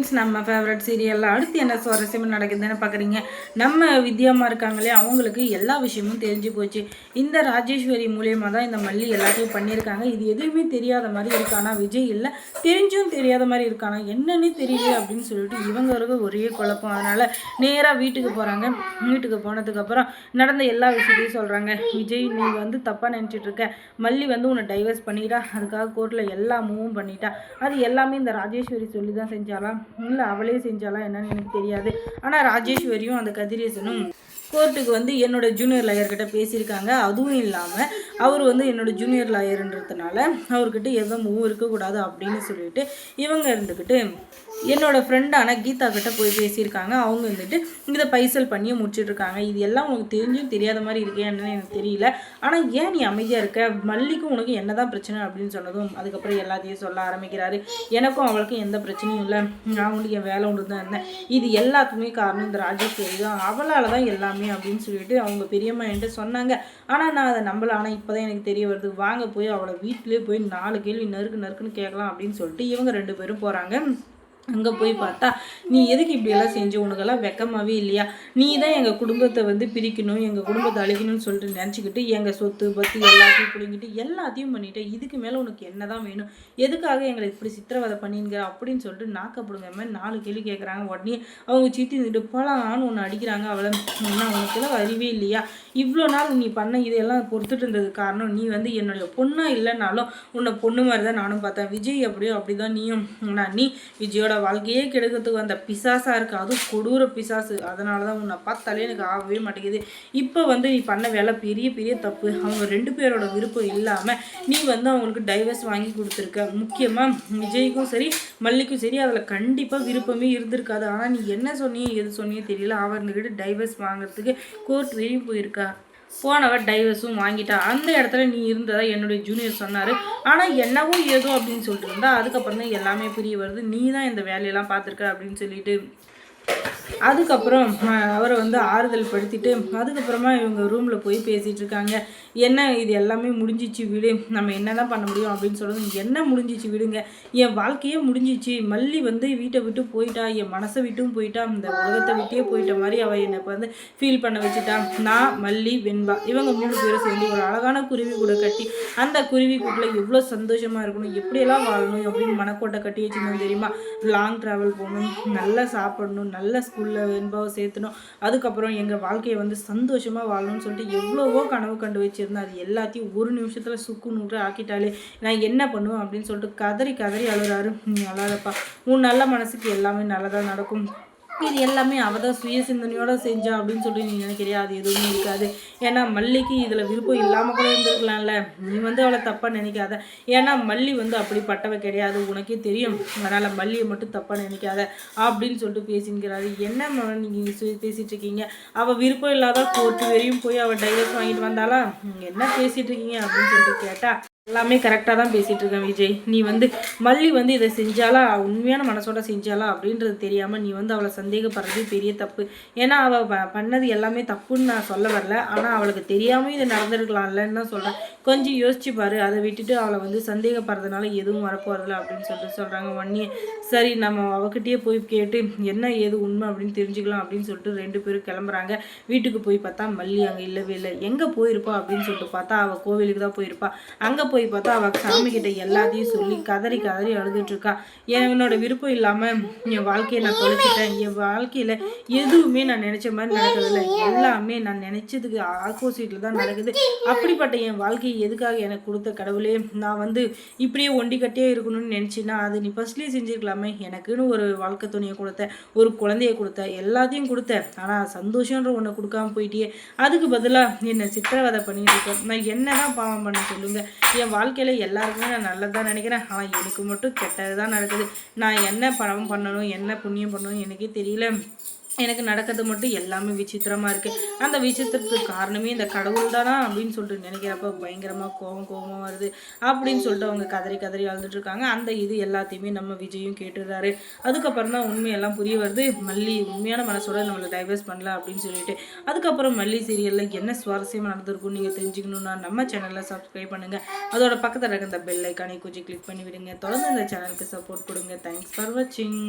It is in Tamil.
ஃப்ரெண்ட்ஸ், நம்ம ஃபேவரட் சீரியலில் அடுத்து என்ன சுவாரஸ்யமாக நடக்குதுன்னு பார்க்குறீங்க. நம்ம வித்யாமா இருக்காங்களே, அவங்களுக்கு எல்லா விஷயமும் தெரிஞ்சு போச்சு. இந்த ராஜேஸ்வரி மூலியமாக தான் இந்த மல்லி எல்லாத்தையும் பண்ணியிருக்காங்க. இது எதுவுமே தெரியாத மாதிரி இருக்கானா விஜய், இல்லை தெரிஞ்சும் தெரியாத மாதிரி இருக்கானா என்னன்னு தெரியல அப்படின்னு சொல்லிட்டு இவங்களுக்கு ஒரே குழப்பம். அதனால் நேராக வீட்டுக்கு போகிறாங்க. வீட்டுக்கு போனதுக்கப்புறம் நடந்த எல்லா விஷயத்தையும் சொல்கிறாங்க. விஜய், நீ வந்து தப்பாக நினச்சிட்ருக்க. மல்லி வந்து உன்னை டைவர்ஸ் பண்ணிட்டா, அதுக்காக கோர்ட்டில் எல்லா மூவும் பண்ணிட்டா. அது எல்லாமே இந்த ராஜேஸ்வரி சொல்லி தான் செஞ்சாலாம், இல்லை அவளே செஞ்சாலாம் என்னன்னு எனக்கு தெரியாது. ஆனால் ராஜேஸ்வரியும் அந்த கதிரேசனும் கோர்ட்டுக்கு வந்து என்னோட ஜூனியர் லாயர்கிட்ட பேசியிருக்காங்க. அதுவும் இல்லாமல் அவர் வந்து என்னோட ஜூனியர் லாயர்ன்றதுனால அவர்கிட்ட எந்த மூவும் இருக்கக்கூடாது அப்படின்னு சொல்லிட்டு இவங்க இருந்துக்கிட்டு என்னோட ஃப்ரெண்டான கீதா கிட்ட போய் பேசியிருக்காங்க. அவங்க வந்துட்டு இதை பைசல் பண்ணி முடிச்சுட்ருக்காங்க. இது எல்லாம் உனக்கு தெரிஞ்சும் தெரியாத மாதிரி இருக்கே என்னன்னு எனக்கு தெரியல. ஆனால் ஏன் நீ அமைதியாக இருக்க, மல்லிக்கும் உனக்கு என்ன தான் பிரச்சனை அப்படின்னு சொன்னதும் அதுக்கப்புறம் எல்லாத்தையும் சொல்ல ஆரம்பிக்கிறாரு. எனக்கும் அவளுக்கும் எந்த பிரச்சனையும் இல்லை, நான் உண்டு என் வேலை ஒன்று தான் இருந்தேன். இது எல்லாத்துக்குமே காரணம் இந்த ராஜேஸ்வரி தான், அவளால் தான் எல்லாமே அப்படின்னு சொல்லிட்டு அவங்க பெரியம்மா என்கிட்ட சொன்னாங்க. ஆனால் நான் அதை நம்பலை. ஆனால் இப்போ தான் எனக்கு தெரிய வருது. வாங்க போய் அவளை வீட்டிலே போய் 4 கேள்வி நறுக்குன்னு கேட்கலாம் அப்படின்னு சொல்லிட்டு இவங்க 2 பேரும் போகிறாங்க. அங்கே போய் பார்த்தா, நீ எதுக்கு இப்படியெல்லாம் செஞ்சு, உனக்கெல்லாம் வெக்கமாகவே இல்லையா? நீ தான் எங்கள் குடும்பத்தை வந்து பிரிக்கணும், எங்கள் குடும்பத்தை அழிக்கணும்னு சொல்லிட்டு நினச்சிக்கிட்டு எங்கள் சொத்து பத்து எல்லாத்தையும் பிடிங்கிட்டு எல்லாத்தையும் பண்ணிவிட்டு இதுக்கு மேலே உனக்கு என்ன தான் வேணும், எதுக்காக எங்களை இப்படி சித்திரவதை பண்ணிங்க அப்படின்னு சொல்லிட்டு நாக்கப்படுங்க மாதிரி 4 கேள்வி கேட்குறாங்க. உடனே அவங்க சீட்டி இருந்துட்டு போலான்னு ஒன்று அடிக்கிறாங்க. அவளை, உனக்கெல்லாம் அறிவே இல்லையா? இவ்வளோ நாள் நீ பண்ண இதெல்லாம் பொறுத்துட்டு இருந்தது காரணம் நீ வந்து என்னுடைய பொண்ணாக இல்லைனாலும் உன்னை பொண்ணு மாதிரி தான் நானும் பார்த்தேன். விஜய் அப்படியோ அப்படி தான் நீயும். நீ விஜயோட வாழ்க்கையே கெடுக்கிறதுக்கு அந்த பிசாசாக இருக்கு, அதுவும் கொடூர பிசாசு. அதனால தான் உன்னை பார்த்தாலே எனக்கு ஆகவே மாட்டேங்குது. இப்போ வந்து நீ பண்ண வேலை பெரிய பெரிய தப்பு. அவங்க 2 பேரோட விருப்பம் இல்லாமல் நீ வந்து அவங்களுக்கு டைவர்ஸ் வாங்கி கொடுத்துருக்க. முக்கியமாக விஜய்க்கும் சரி மல்லிக்கும் சரி அதில் கண்டிப்பாக விருப்பமே இருந்திருக்காது. ஆனால் நீ என்ன சொன்னியே எது சொன்னியே தெரியல, அவர்கிட்ட டைவர்ஸ் வாங்குறதுக்கு கோர்ட் வரையும் போயிருக்கா. போனவர் டைவர்ஸும் வாங்கிட்டா. அந்த இடத்துல நீ இருந்ததா என்னுடைய ஜூனியர் சொன்னார். ஆனால் என்னவோ ஏதோ அப்படின்னு சொல்லிட்டு இருந்தா அதுக்கப்புறம் தான் எல்லாமே புரிய வருது. நீ தான் இந்த வேலையெல்லாம் பார்த்துருக்க அப்படின்னு சொல்லிட்டு அதுக்கப்புறம் அவரை வந்து ஆறுதல் படுத்திட்டு அதுக்கப்புறமா இவங்க ரூமில் போய் பேசிகிட்டு இருக்காங்க. என்ன இது எல்லாமே முடிஞ்சிச்சு விடு, நம்ம என்ன தான் பண்ண முடியும் அப்படின்னு சொல்கிறது. என்ன முடிஞ்சிச்சு விடுங்க, என் வாழ்க்கையே முடிஞ்சிச்சு. மல்லி வந்து வீட்டை விட்டு போயிட்டா, என் மனசை விட்டும் போயிட்டா, இந்த உலகத்தை விட்டே போயிட்ட மாதிரி அவள் என்னை வந்து ஃபீல் பண்ண வச்சுட்டா. நான், மல்லி, வெண்பா இவங்க 3 பேரும் சேர்ந்து ஒரு அழகான குருவி கூட கட்டி அந்த குருவி கூட்டில் எவ்வளோ சந்தோஷமாக இருக்கணும், எப்படியெல்லாம் வாழணும் அப்படின்னு மனக்கோட்டை கட்டி வச்சுருந்தோம் தெரியுமா. லாங் ட்ராவல் போகணும், நல்லா சாப்பிடணும், நல்ல ஸ்கூலில் வெண்பாவை சேர்த்தணும், அதுக்கப்புறம் எங்கள் வாழ்க்கையை வந்து சந்தோஷமாக வாழணும்னு சொல்லிட்டு எவ்வளவோ கனவு கண்டு வச்சுருந்தேன். அது எல்லாத்தையும் ஒரு நிமிஷத்தில் சுக்கு நூறு ஆக்கிட்டாலே நான் என்ன பண்ணுவேன் அப்படின்னு சொல்லிட்டு கதறி கதறி அழுறாரு. நீ அழாதப்பா, உன் நல்ல மனசுக்கு எல்லாமே நல்லதாக நடக்கும். இது எல்லாமே அவள் தான் சுய சிந்தனையோடு செஞ்சா அப்படின்னு சொல்லி நீ நினைக்கிறியா? அது எதுவுமே இருக்காது. ஏன்னா மல்லிக்கு இதில் விருப்பம் இல்லாமல் கூட இருந்திருக்கலாம்ல. நீ வந்து அவளை தப்பாக நினைக்காத. ஏன்னா மல்லி வந்து அப்படிப்பட்டவ கிடையாது, உனக்கே தெரியும். அதனால் மல்லியை மட்டும் தப்பாக நினைக்காத அப்படின்னு சொல்லிட்டு பேசிக்கிறாரு. என்ன நீங்கள் பேசிகிட்டு இருக்கீங்க? அவள் விருப்பம் இல்லாத கோர்ட்டு வரையும் போய் அவள் டைவர்ஸ் வாங்கிட்டு வந்தாளா? என்ன பேசிகிட்டு இருக்கீங்க அப்படின்னு சொல்லிட்டு கேட்டா, எல்லாமே கரெக்டாக தான் பேசிகிட்டு இருக்கேன் விஜய். நீ வந்து மல்லி வந்து இதை செஞ்சாலா, உண்மையான மனசோட செஞ்சாலா அப்படின்றது தெரியாமல் நீ வந்து அவளை சந்தேகப்படுறது பெரிய தப்பு. ஏன்னா அவள் பண்ணது எல்லாமே தப்புன்னு நான் சொல்ல வரல, ஆனால் அவளுக்கு தெரியாமல் இது நடந்திருக்கலாம்லன்னு தான் சொல்கிறேன். கொஞ்சம் யோசிச்சு பாரு. அதை விட்டுட்டு அவளை வந்து சந்தேகப்படுறதுனால எதுவும் வரப்போறதில்ல அப்படின்னு சொல்லிட்டு சொல்கிறாங்க. உடனே சரி நம்ம அவகிட்டயே போய் கேட்டு என்ன ஏது உண்மை அப்படின்னு தெரிஞ்சுக்கலாம் அப்படின்னு சொல்லிட்டு 2 பேரும் கிளம்புறாங்க. வீட்டுக்கு போய் பார்த்தா மல்லி அங்கே இல்லவே இல்லை. எங்கே போயிருப்பா அப்படின்னு சொல்லிட்டு பார்த்தா அவள் கோவிலுக்கு தான் போயிருப்பா. அங்கே போய் பார்த்தா அவள் சாமி கிட்ட எல்லாத்தையும் சொல்லி கதறி கதறி அழுதுட்டு இருக்கா. என்னோட விருப்பம் இல்லாமல் என் வாழ்க்கையை நான் தொலைச்சிட்டேன். என் வாழ்க்கையில் எதுவுமே நான் நினச்ச மாதிரி நடக்கிறதில்ல, எல்லாமே நான் நினச்சதுக்கு ஆப்போசிட்டில் தான் நடக்குது. அப்படிப்பட்ட என் வாழ்க்கையை எதுக்காக எனக்கு கொடுத்த கடவுளே, நான் வந்து இப்படியே ஒண்டி கட்டியே இருக்கணும்னு நினச்சின்னா அது நீ ஃபர்ஸ்ட்லேயே செஞ்சுருக்கலாமே. எனக்குன்னு ஒரு வாழ்க்கை துணையை கொடுத்த, ஒரு குழந்தைய கொடுத்த, எல்லாத்தையும் கொடுத்த, ஆனால் சந்தோஷன்ற ஒன்று கொடுக்காம போயிட்டியே. அதுக்கு பதிலாக என்னை சித்திரவதை பண்ணிட்டு இருக்கேன். நான் என்ன தான் பாவம் பண்ண சொல்லுங்கள். என் வாழ்க்கையில் எல்லாருக்குமே நான் நல்லதான் நினைக்கிறேன், ஆனால் எனக்கு மட்டும் கெட்டது தான் நடக்குது. நான் என்ன பணம் பண்ணணும், என்ன புண்ணியம் பண்ணணும் எனக்கே தெரியல. எனக்கு நடக்கிறது மட்டும் எல்லாமே விசித்திரமாக இருக்குது. அந்த விசித்திரத்துக்கு காரணமே இந்த கடவுள் தானா அப்படின்னு சொல்லிட்டு நினைக்கிறப்ப பயங்கரமாக கோபமாக வருது அப்படின்னு சொல்லிட்டு அவங்க கதறி கதறி அழுதுட்டுருக்காங்க. அந்த இது எல்லாத்தையுமே நம்ம விஜயும் கேட்டுடுறாரு. அதுக்கப்புறம் தான் உண்மையெல்லாம் புரிய வருது. மல்லி உண்மையான மனசோட நம்மளை டைவர்ஸ் பண்ணல அப்படின்னு சொல்லிட்டு. அதுக்கப்புறம் மல்லி சீரியலில் என்ன சுவாரஸ்யமாக நடந்திருக்கும் நீங்கள் தெரிஞ்சுக்கணுன்னா நம்ம சேனலில் சப்ஸ்கிரைப் பண்ணுங்கள். அதோட பக்கத்தில் இருக்க இந்த பெல் ஐக்கானை கொஞ்சம் கிளிக் பண்ணி விடுங்க. தொடர்ந்து இந்த சேனலுக்கு சப்போர்ட் கொடுங்க. தேங்க்ஸ் ஃபார் வாட்சிங்.